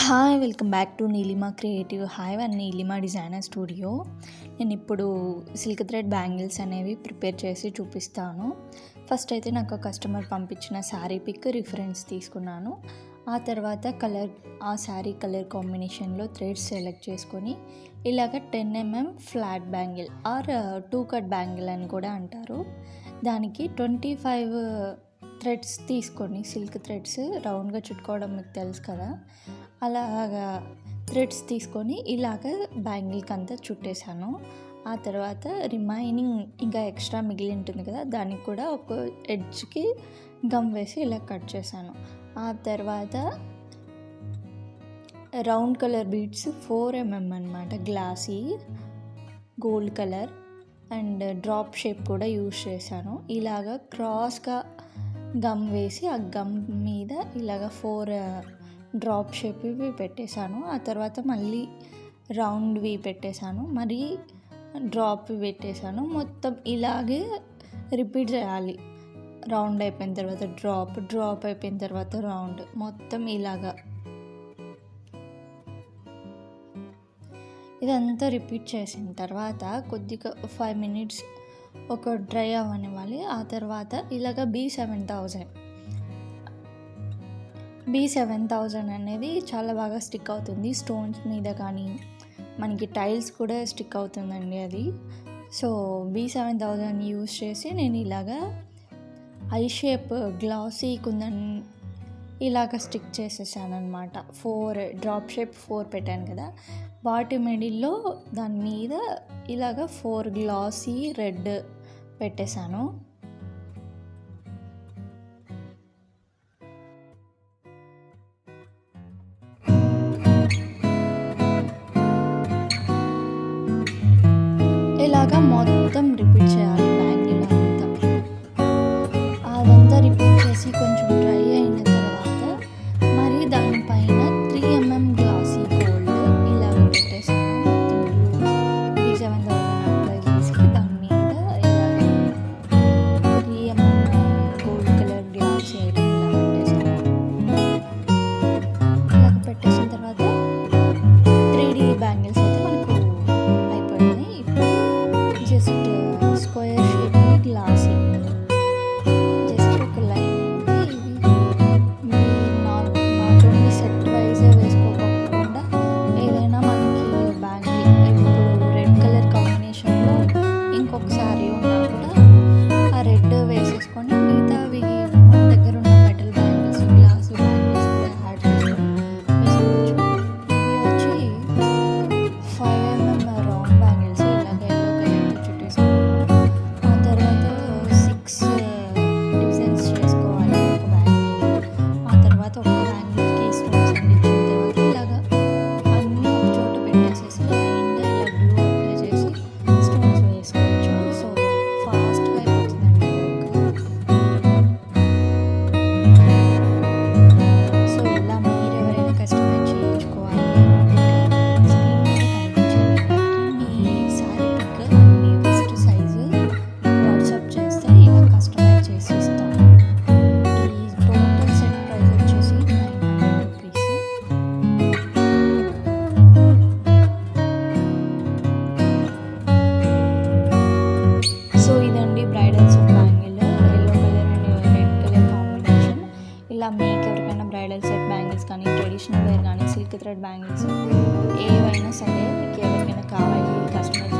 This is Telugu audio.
Hi welcome back to Neelima creative hive and Neelima designer studio. నేను ఇప్పుడు సిల్క్ థ్రెడ్ బ్యాంగిల్స్ అనేవి ప్రిపేర్ చేసి చూపిస్తాను. ఫస్ట్ అయితే నాకు కస్టమర్ పంపించిన శారీ పిక్ రిఫరెన్స్ తీసుకున్నాను. ఆ తర్వాత ఆ శారీ కలర్ కాంబినేషన్లో థ్రెడ్స్ సెలెక్ట్ చేసుకొని ఇలాగ 10 mm flat bangle or 2 cut bangle అని కూడా అంటారు. దానికి 25 థ్రెడ్స్ తీసుకొని సిల్క్ థ్రెడ్స్ రౌండ్గా చుట్టుకోవడం మీకు తెలుసు కదా, అలాగా థ్రెడ్స్ తీసుకొని ఇలాగ బ్యాంగిల్కి అంతా చుట్టేసాను. ఆ తర్వాత రిమైనింగ్ ఇంకా ఎక్స్ట్రా మిగిలి ఉంటుంది కదా, దానికి కూడా ఒక ఎడ్జ్కి గమ్ వేసి ఇలా కట్ చేశాను. ఆ తర్వాత రౌండ్ కలర్ బీడ్స్ 4 mm అనమాట, glossy gold colour and drop shape కూడా యూజ్ చేశాను. ఇలాగ క్రాస్గా గమ్ వేసి ఆ గమ్ మీద ఇలాగ 4 డ్రాప్ షేప్వి పెట్టేశాను. ఆ తర్వాత మళ్ళీ రౌండ్వి పెట్టేశాను, మరి డ్రాప్వి పెట్టేశాను. మొత్తం ఇలాగే రిపీట్ చేయాలి. రౌండ్ అయిపోయిన తర్వాత డ్రాప్ అయిపోయిన తర్వాత రౌండ్, మొత్తం ఇలాగా ఇదంతా రిపీట్ చేసిన తర్వాత కొద్దిగా 5 minutes ఒక డ్రై అవ్వనివ్వాలి. ఆ తర్వాత ఇలాగ B7000 అనేది చాలా బాగా స్టిక్ అవుతుంది స్టోన్స్ మీద, కానీ మనకి టైల్స్ కూడా స్టిక్ అవుతుందండి అది. సో B7000 యూజ్ చేసి నేను ఇలాగా ఐ షేప్ గ్లాసీ కుందన్ ఇలాగ స్టిక్ చేసేసాను అనమాట. 4 డ్రాప్ షేప్ 4 పెట్టాను కదా, వాటి మిడిల్లో దాని మీద ఇలాగ 4 గ్లాసీ రెడ్ పెట్టేశాను. ఇలాగా మొత్తం రిపీట్ చేయాలి బ్యాంగిల్ అంతా. అదంతా రిపీట్ చేసి కొంచెం డ్రై అయిన తర్వాత మరి దానిపైన 3 mm గ్లాసీ గోల్డ్ ఇలాగ పెట్టేసాను. మొత్తం B7000 అప్లై చేసి దాని మీద ఇలాగ 3 mm gold colour glossy item ఇలా పెట్టేసాను. ఇలాగ పెట్టేసిన తర్వాత 3D బ్యాంగిల్స్ అయితే మనకు అయిపోయినాయి. ఇప్పుడు just square shape glossy just ఒక లైన్ ఉంది. ఇవి నాట్ ఓన్లీ సెట్ వైజ్ వేసుకోకుండా ఏదైనా మనకి బ్యాంగిల్ ఇప్పుడు రెడ్ కలర్ కాంబినేషన్లో ఇంకొక శారీ ఉన్నా కూడా ఆ రెడ్ వేసేసుకొని మిగతావి మన దగ్గర ఉన్న మెటల్ బ్యాంగిల్స్ గ్లాస్ బ్యాంగిల్స్ కూడా యాడ్ చేసుకొని వేసుకోవచ్చు. ఇవి వచ్చి 5 mm రౌండ్ బ్యాంగిల్స్ ఇలాగ ఎల్లో కలర్లో చుట్టేసుకున్నాను. ఆ తర్వాత 6 డివిజన్స్ చేసుకోవాలి ఒక బ్యాంగిల్. ఆ తర్వాత ఒక బ్యాంగిల్కి స్టోన్స్ అందించిన తర్వాత ఇలాగ అన్నీ ఒక చోట పెట్టేసేసి లైన్గా ఇలా గ్లూ అప్లై చేసి స్టోన్స్ వేసుకోవచ్చు. సో ఫాస్ట్గా అయిపోతుందండి వర్క్. సో ఇలా మీరు ఎవరైనా కస్టమైజ్ చేయించుకోవాలి అనుకుంటే స్క్రీన్ మీద కనిపించే నెంబర్కి మీ శారీ పిక్ అండ్ మీ బెస్ట్ సైజు వాట్సాప్ చేస్తే ఇలా కస్టమైజ్ చేసి ఇస్తాను. ఈ టోటల్ సెట్ ప్రైస్ వచ్చేసి 900 రూపీస్. సో ఇదండి bridal set bangle, yellow colour and red colour combination. ఇలా మీకు ఎవరికైనా బ్రైడల్ సెట్ బ్యాంగిల్స్ కానీ ట్రెడిషనల్ వేర్ కానీ సిల్క్ థ్రెడ్ బ్యాంగిల్స్ ఏవైనా సరే మీకు ఎవరికైనా కావాలి కస్టమర్